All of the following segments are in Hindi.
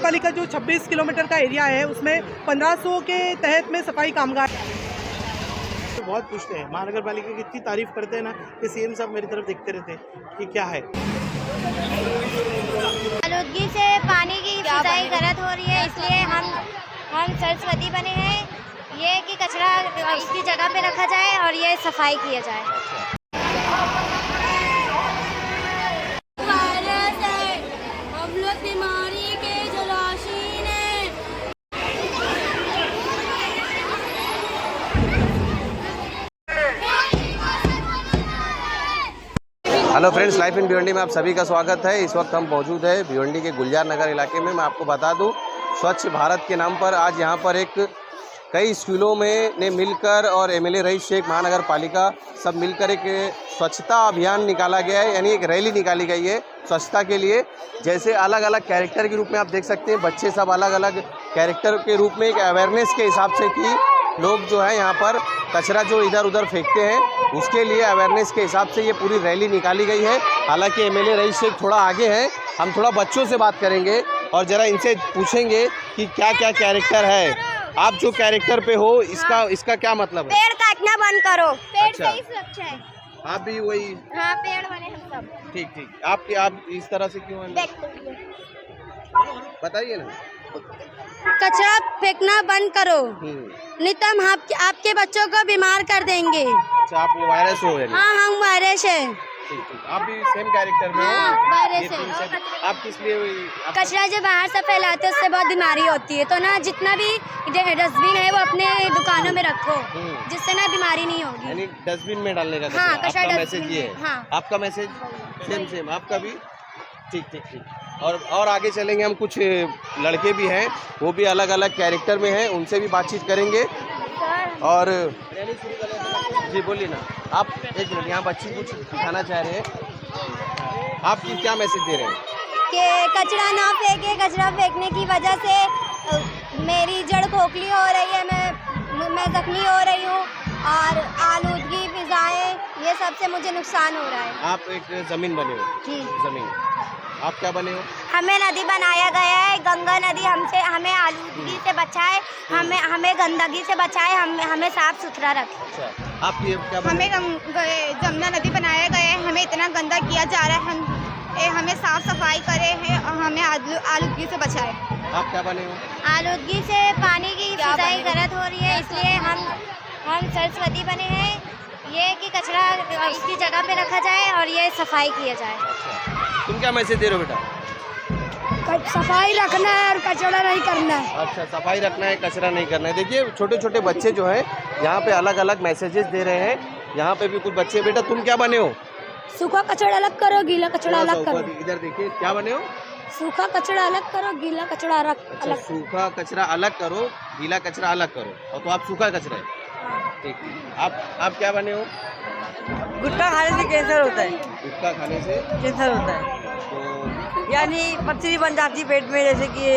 पालिका जो 26 किलोमीटर का एरिया है उसमें 1500 के तहत में सफाई कामगार बहुत पूछते हैं। महानगर पालिका की इतनी तारीफ करते हैं ना कि सीएम साहब मेरी तरफ देखते रहते हैं कि क्या है। आलूदगी से पानी की सिंचाई गलत हो रही है, इसलिए हम सरस्वती बने हैं ये कि कचरा उसकी जगह पे रखा जाए और ये सफाई किया जाए। वायरस है, हम लोग बीमारी के जलाशीन हैं। Hello friends, life in Bhiwandi में आप सभी का स्वागत है। इस वक्त हम मौजूद है भिवंडी के गुलजार नगर इलाके में। मैं आपको बता दूं, स्वच्छ भारत के नाम पर आज यहां पर कई स्कूलों में ने मिलकर और एमएलए रईस शेख महानगर पालिका सब मिलकर एक स्वच्छता अभियान निकाला गया है, यानी एक रैली निकाली गई है स्वच्छता के लिए। जैसे अलग अलग कैरेक्टर के रूप में आप देख सकते हैं, बच्चे सब अलग अलग कैरेक्टर के रूप में एक अवेयरनेस के हिसाब से कि लोग जो है यहाँ पर कचरा जो इधर उधर फेंकते हैं उसके लिए अवेयरनेस के हिसाब से ये पूरी रैली निकाली गई है। हालांकि एमएलए रईस शेख थोड़ा आगे हैं, हम थोड़ा बच्चों से बात करेंगे और ज़रा इनसे पूछेंगे कि क्या क्या कैरेक्टर है। आप जो कैरेक्टर पे हो इसका क्या मतलब है? पेड़ काटना बंद करो, पेड़ अच्छा। सही सुरक्षा है। आप भी वही? हाँ, पेड़ बने हम सब। ठीक ठीक। आप इस तरह से क्यों हैं? बताइए ना। कचरा फेंकना बंद करो, नहीं तो हम आपके बच्चों को बीमार कर देंगे। अच्छा, आप वायरस हो? हाँ, हम वायरस है। ठीक ठीक। आप भी सेम कैरेक्टर में हाँ, हो? वायरस है। आप किस लिए? कचरा जो बाहर से फैलाते हैं उससे बहुत बीमारी होती है, तो ना जितना भी डस्टबिन है वो अपने दुकानों में रखो, जिससे ना बीमारी नहीं होगी। यानी डस्टबिन में डालने का? हाँ, आपका कचरा मैसेज ये है? हाँ। आपका मैसेज सेम आपका भी? ठीक ठीक ठीक। और आगे चलेंगे, हम कुछ लड़के भी हैं, वो भी अलग अलग कैरेक्टर में हैं, उनसे भी बातचीत करेंगे। और जी बोलिए ना आप। एक मिनट, यहाँ बच्ची कुछ दिखाना चाह रहे हैं, आप क्या मैसेज दे रहे हैं? कि कचरा ना फेंके, कचरा फेंकने की वजह से मेरी जड़ खोखली हो रही है, मैं जख्मी हो रही हूँ और आलूदगी, फिजाएं, ये सबसे मुझे नुकसान हो रहा है। आप एक ज़मीन बने हो? जी। ज़मीन आप क्या बने हो? हमें नदी बनाया गया है, गंगा नदी हमें आलूदगी से बचाए, हमें गंदगी से बचाए, हमें साफ सुथरा रखे। अच्छा, आप ये क्या बने? हमें जमुना नदी बनाया गया है, हमें इतना गंदा किया जा रहा है, हमें साफ सफाई करे हैं और हमें आलूदगी से बचाए। आप क्या बने हो? आलूदगी से पानी की सिंचाई गलत हो रही है, इसलिए हम सरस्वती बने हैं ये कि कचरा उसकी जगह पे रखा जाए और ये सफाई किया जाए। अच्छा, तुम क्या मैसेज दे रहे हो बेटा? सफाई रखना है और कचरा नहीं करना है। अच्छा, सफाई रखना है, कचरा नहीं करना है। देखिए छोटे छोटे बच्चे जो हैं यहाँ पे अलग अलग मैसेजेस दे रहे हैं। यहाँ पे भी कुछ बच्चे। बेटा तुम क्या बने हो? सूखा कचरा अलग करो, गीला कचरा अलग करो। इधर देखिए, क्या बने हो? सूखा कचरा अलग करो, गीला कचरा अच्छा, सूखा कचरा अलग करो, गीला कचरा अलग करो। और तो आप सूखा कचरा है। ठीक। आप क्या बने हो? गुटखा खाने से कैंसर होता है। गुटखा खाने से कैंसर होता है, तो यानी पथरी बन जाती है पेट में, जैसे कि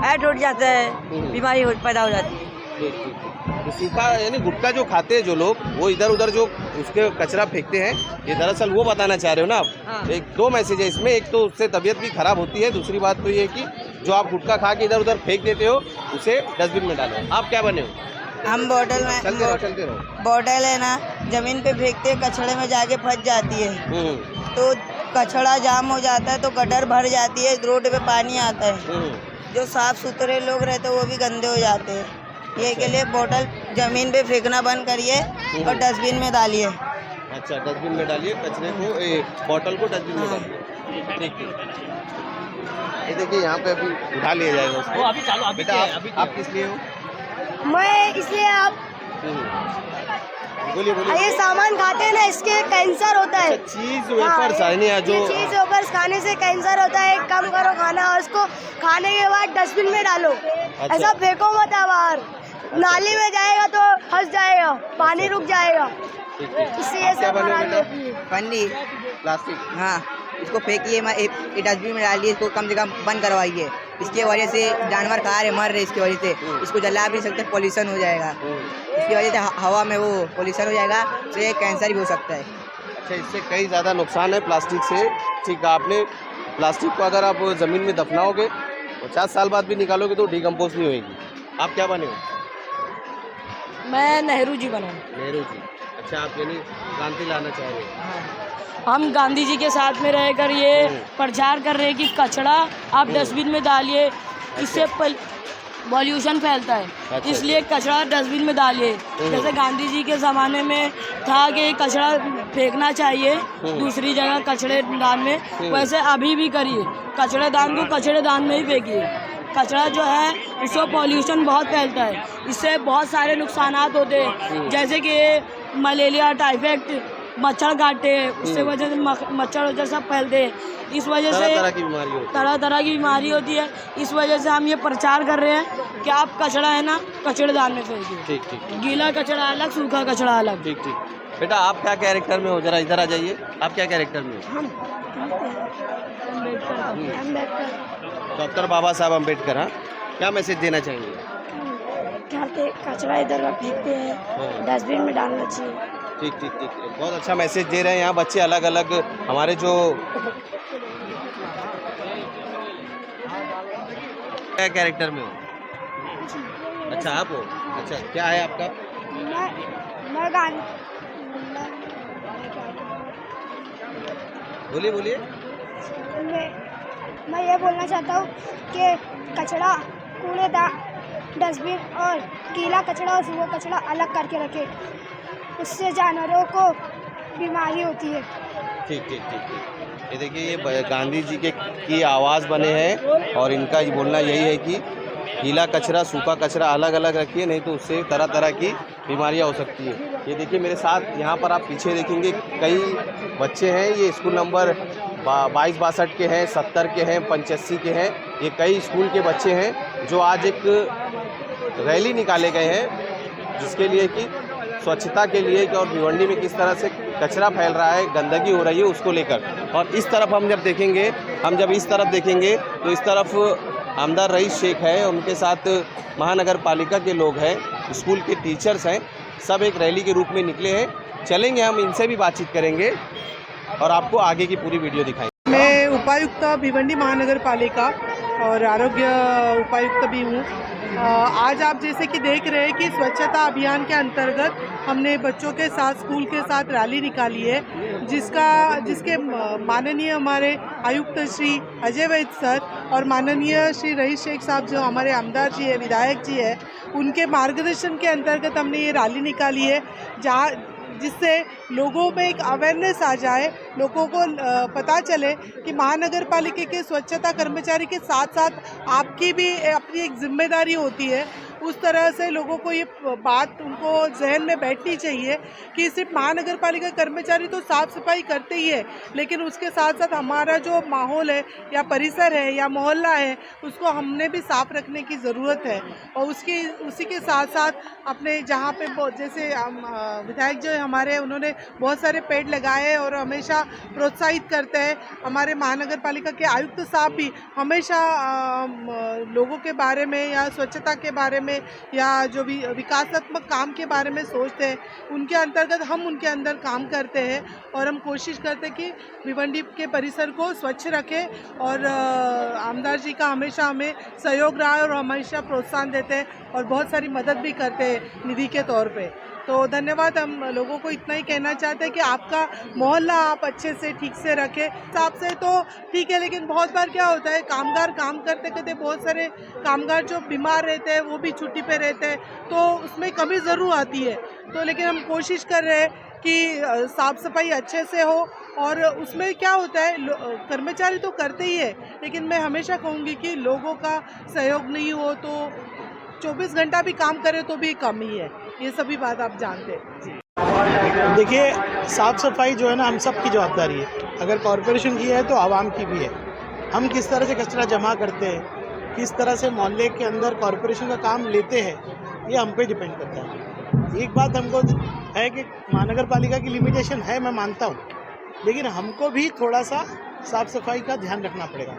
ऐड उठ जाता है, बीमारी पैदा हो जाती है। ठीक ठीक। तो सूखा यानी गुटखा जो खाते हैं जो लोग, वो इधर उधर जो उसके कचरा फेंकते हैं, ये दरअसल वो बताना चाह रहे हो ना आप? हाँ। एक दो मैसेज है इसमें। एक तो उससे तबीयत भी खराब होती है, दूसरी बात तो ये है कि जो आप गुटखा खा के इधर उधर फेंक देते हो उसे डस्टबिन में डालो। आप क्या बने हो? हम बॉटल में चलते रहो। बॉटल है ना, जमीन पे फेंकते कचड़े में जाके फंस जाती है, तो कचड़ा जाम हो जाता है, तो गटर भर जाती है, रोड पे पानी आता है, जो साफ सुथरे लोग रहते हैं वो भी गंदे हो जाते हैं। ये के लिए बॉटल जमीन पे फेंकना बंद करिए और डस्टबिन में डालिए। अच्छा, डस्टबिन में डालिए कचरे को, बॉटल को डस्टबिन में डालिए। ठीक ठीक। ये देखिए यहाँ पे अभी उठा लिया जाएगा उसको। बेटा आप किस लिए हो? मैं इसलिए आप बोलिए। ये सामान खाते हैं ना, इसके कैंसर होता है। चीज वेफर्स है जो चीज वेफर्स खाने से कैंसर होता है। कम करो खाना और उसको खाने के बाद डस्टबिन में डालो। अच्छा। ऐसा फेंको मत बाहर, नाली में जाएगा तो फंस जाएगा, पानी रुक जाएगा। इससे ये सब पन्नी प्लास्टिक, हाँ, इसको फेंकिए, डस्टबिन में डालिए, इसको कम से कम बंद करवाइए। इसके वजह से जानवर खा रहे, मर रहे, इसकी वजह से इसको जला भी सकते, पॉल्यूशन हो जाएगा। इसकी वजह से हवा में वो पॉल्यूशन हो जाएगा, तो ये कैंसर भी हो सकता है। अच्छा, इससे कई ज़्यादा नुकसान है प्लास्टिक से। ठीक है, आपने प्लास्टिक को अगर आप ज़मीन में दफनाओगे 50 साल बाद भी निकालोगे तो डिकम्पोज नहीं होगी। आप क्या बने हो? मैं नेहरू जी बना। नेहरू जी। अच्छा, आप यानी क्रांति लाना चाह रहे हो? हम गांधी जी के साथ में रहकर ये प्रचार कर रहे हैं कि कचरा आप डस्टबिन में डालिए, इससे पॉल्यूशन फैलता है। अच्छा, इसलिए कचरा डस्टबिन में डालिए। जैसे गांधी जी के ज़माने में था कि कचरा फेंकना चाहिए दूसरी जगह कचड़ेदान में, वैसे अभी भी करिए, कचड़ेदान को कचड़ेदान में ही फेंकिए। कचरा जो है उससे पॉल्यूशन बहुत फैलता है, इससे बहुत सारे नुकसानात होते हैं, जैसे कि मलेरिया, टाइफाइड, मच्छर काटते हैं, उससे वजह से मच्छर सब फैलते हैं। इस वजह से तरह की बीमारी होती है। तरह की बीमारी होती है। इस वजह से हम ये प्रचार कर रहे हैं कि आप कचरा है ना कचड़ेदान में फेंकिए। ठीक ठीक गीला कचरा अलग, सूखा कचरा अलग। ठीक ठीक। बेटा, आप क्या कैरेक्टर में हो? जरा इधर आ जाइए। आप क्या कैरेक्टर में हो? डॉक्टर बाबा साहब अम्बेडकर। हाँ, क्या मैसेज देना चाहेंगे? कचरा इधर फेंकते हैं, डस्टबिन में डालना चाहिए। ठीक ठीक ठीक, बहुत अच्छा मैसेज दे रहे हैं यहाँ बच्चे। अलग अलग हमारे जो क्या कैरेक्टर में हो? अच्छा, आप हो। अच्छा, क्या है आपका? बोलिए बोलिए। मैं ये बोलना चाहता हूँ कि कचरा कूड़ेदान, डस्टबिन और गीला कचरा और सूखा कचरा अलग करके रखे, उससे जानवरों को बीमारी होती है। ठीक ठीक ठीक ठीक। ये देखिए, ये गांधी जी की आवाज़ बने हैं और इनका ये बोलना यही है कि गीला कचरा सूखा कचरा अलग अलग रखिए, नहीं तो उससे तरह तरह की बीमारियां हो सकती है। ये देखिए मेरे साथ यहाँ पर आप पीछे देखेंगे कई बच्चे हैं। ये स्कूल नंबर 22-62 के हैं, 70 के हैं, 85 के हैं। ये कई स्कूल के बच्चे हैं जो आज एक रैली निकाले गए हैं, जिसके लिए कि स्वच्छता के लिए कि और भिवंडी में किस तरह से कचरा फैल रहा है, गंदगी हो रही है, उसको लेकर। और इस तरफ हम जब इस तरफ देखेंगे तो इस तरफ आमदार रईस शेख है, उनके साथ महानगर पालिका के लोग हैं, स्कूल के टीचर्स हैं, सब एक रैली के रूप में निकले हैं। चलेंगे, हम इनसे भी बातचीत करेंगे और आपको आगे की पूरी वीडियो दिखाएंगे। मैं उपायुक्त भिवंडी महानगर पालिका और आरोग्य उपायुक्त भी हूँ। आज आप जैसे कि देख रहे हैं कि स्वच्छता अभियान के अंतर्गत हमने बच्चों के साथ स्कूल के साथ रैली निकाली है, जिसके माननीय हमारे आयुक्त श्री अजय वैद सर और माननीय श्री रईस शेख साहब जो हमारे आमदार जी है, विधायक जी है, उनके मार्गदर्शन के अंतर्गत हमने ये रैली निकाली है, जिससे लोगों में एक अवेयरनेस आ जाए, लोगों को पता चले कि महानगर पालिका के स्वच्छता कर्मचारी के साथ साथ आपकी भी अपनी एक जिम्मेदारी होती है। उस तरह से लोगों को ये बात उनको जहन में बैठनी चाहिए कि सिर्फ महानगर पालिका कर्मचारी तो साफ़ सफाई करते ही है, लेकिन उसके साथ साथ हमारा जो माहौल है या परिसर है या मोहल्ला है, उसको हमने भी साफ़ रखने की ज़रूरत है। और उसी के साथ साथ अपने जहाँ पे जैसे विधायक जो हमारे, उन्होंने बहुत सारे पेड़ लगाए और हमेशा प्रोत्साहित करते हैं। हमारे महानगर पालिका के आयुक्त साहब भी हमेशा लोगों के बारे में या स्वच्छता के बारे में या जो भी विकासात्मक काम के बारे में सोचते हैं, उनके अंतर्गत हम उनके अंदर काम करते हैं और हम कोशिश करते हैं कि भिवंडी के परिसर को स्वच्छ रखें। और आमदार जी का हमेशा हमें सहयोग रहा है और हमेशा प्रोत्साहन देते हैं और बहुत सारी मदद भी करते हैं निधि के तौर पे। तो धन्यवाद। हम लोगों को इतना ही कहना चाहते हैं कि आपका मोहल्ला आप अच्छे से ठीक से रखें। हिसाब से तो ठीक है, लेकिन बहुत बार क्या होता है, कामगार काम करते करते बहुत सारे कामगार जो बीमार रहते हैं, वो भी छुट्टी पे रहते हैं, तो उसमें कमी ज़रूर आती है। तो लेकिन हम कोशिश कर रहे हैं कि साफ़ सफाई अच्छे से हो। और उसमें क्या होता है, कर्मचारी तो करते ही है, लेकिन मैं हमेशा कहूँगी कि लोगों का सहयोग नहीं हो तो 24 घंटा भी काम करे तो भी कम ही है। ये सभी बात आप जानते हैं। देखिए, साफ़ सफाई जो है ना, हम सब की जवाबदारी है। अगर कॉरपोरेशन की है तो आवाम की भी है। हम किस तरह से कचरा जमा करते हैं, किस तरह से मोहल्ले के अंदर कॉरपोरेशन का काम लेते हैं, ये हम पे डिपेंड करता है। एक बात हमको है कि महानगर पालिका की लिमिटेशन है, मैं मानता हूँ, लेकिन हमको भी थोड़ा सा साफ़ सफाई का ध्यान रखना पड़ेगा।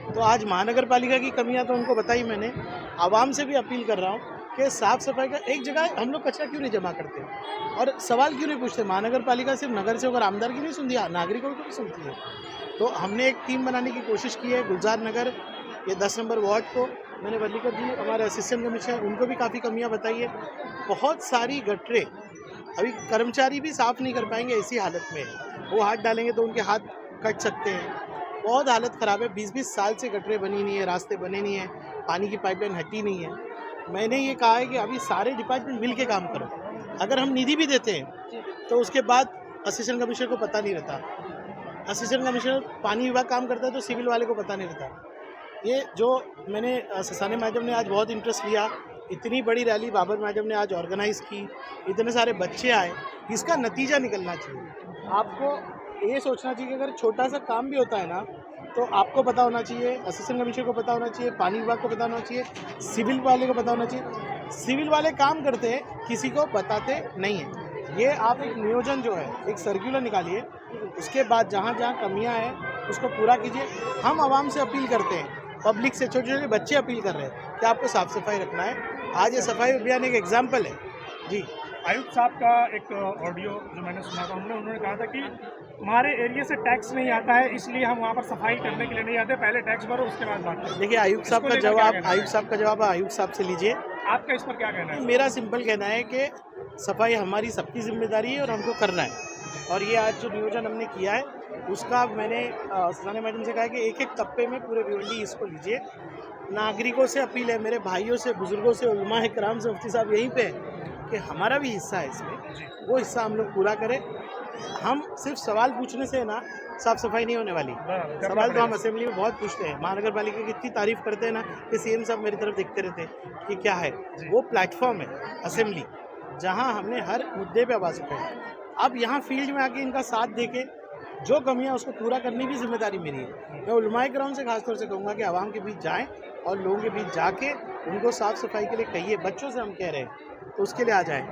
तो आज महानगर पालिका की कमियां तो उनको बताई मैंने, आवाम से भी अपील कर रहा हूँ कि साफ़ सफाई का एक जगह हम लोग कचरा क्यों नहीं जमा करते और सवाल क्यों नहीं पूछते। महानगर पालिका सिर्फ नगर से होकर आमदार की नहीं सुनती, नागरिकों की भी सुनती है। तो हमने एक टीम बनाने की कोशिश की है। गुलजार नगर ये 10 नंबर वार्ड को मैंने वलीकर जी हमारे असिस्टेंट कमिश्नर उनको भी काफ़ी कमियां बताई है। बहुत सारी गटरें अभी कर्मचारी भी साफ़ नहीं कर पाएंगे, ऐसी हालत में वो हाथ डालेंगे तो उनके हाथ कट सकते हैं। बहुत हालत ख़राब है। 20-20 साल से गटरें बनी नहीं है, रास्ते बने नहीं हैं, पानी की पाइपलाइन हटी नहीं है। मैंने ये कहा है कि अभी सारे डिपार्टमेंट मिल के काम करो। अगर हम निधि भी देते हैं तो उसके बाद असिस्टेंट कमिश्नर को पता नहीं रहता। असिस्टेंट कमिश्नर पानी विभाग काम करता है तो सिविल वाले को पता नहीं रहता। ये जो मैंने ससाने मैडम ने आज बहुत इंटरेस्ट लिया, इतनी बड़ी रैली बाबर मैडम ने आज ऑर्गेनाइज़ की, इतने सारे बच्चे आए, इसका नतीजा निकलना चाहिए। आपको ये सोचना चाहिए कि अगर छोटा सा काम भी होता है ना तो आपको पता होना चाहिए, असिस्टेंट कमिश्नर को पता होना चाहिए, पानी विभाग को पता होना चाहिए, सिविल वाले को पता होना चाहिए। सिविल वाले काम करते हैं, किसी को बताते नहीं हैं। ये आप एक नियोजन जो है, एक सर्कुलर निकालिए, उसके बाद जहाँ जहाँ कमियाँ हैं उसको पूरा कीजिए। हम आवाम से अपील करते हैं, पब्लिक से, छोटे छोटे बच्चे अपील कर रहे हैं कि आपको साफ़ सफाई रखना है। आज ये सफाई अभियान एक एग्जाम्पल है जी। आयुक्त साहब का एक ऑडियो जो मैंने सुना था, उन्होंने कहा था कि हमारे एरिया से टैक्स नहीं आता है, इसलिए हम वहाँ पर सफाई करने के लिए नहीं आते, पहले टैक्स भरो उसके बाद बात करो। देखिए आयुक्त साहब का जवाब आयुक्त साहब से लीजिए। आपका इस पर क्या कहना है? मेरा सिंपल कहना है कि सफाई हमारी सबकी जिम्मेदारी है और हमको करना है। और ये आज जो नियोजन हमने किया है उसका मैंने ससाने मैडम से कहा है कि एक एक तब्बे में पूरे भिवंडी इसको लीजिए। नागरिकों से अपील है, मेरे भाइयों से, बुजुर्गों से, उलमा इकराम से, मुफ्ती साहब यहीं पे है कि हमारा भी हिस्सा है इसमें, वो हिस्सा हम लोग पूरा करें। हम सिर्फ सवाल पूछने से ना साफ़ सफाई नहीं होने वाली। सवाल तो हम असेंबली में बहुत पूछते हैं, महानगर पालिका की इतनी तारीफ़ करते हैं ना कि सीएम साहब मेरी तरफ देखते रहते हैं कि क्या है। वो प्लेटफॉर्म है असेंबली, जहाँ हमने हर मुद्दे पे आवाज़ उठाई। अब यहाँ फील्ड में आके इनका साथ देके जो कमियाँ उसको पूरा करने की जिम्मेदारी मेरी है। मैं उलमाए किराम से खासतौर से कहूँगा कि आवाम के बीच जाएँ और लोगों के बीच जाके उनको साफ़ सफाई के लिए कहिए। बच्चों से हम कह रहे हैं तो उसके लिए आ जाएँ।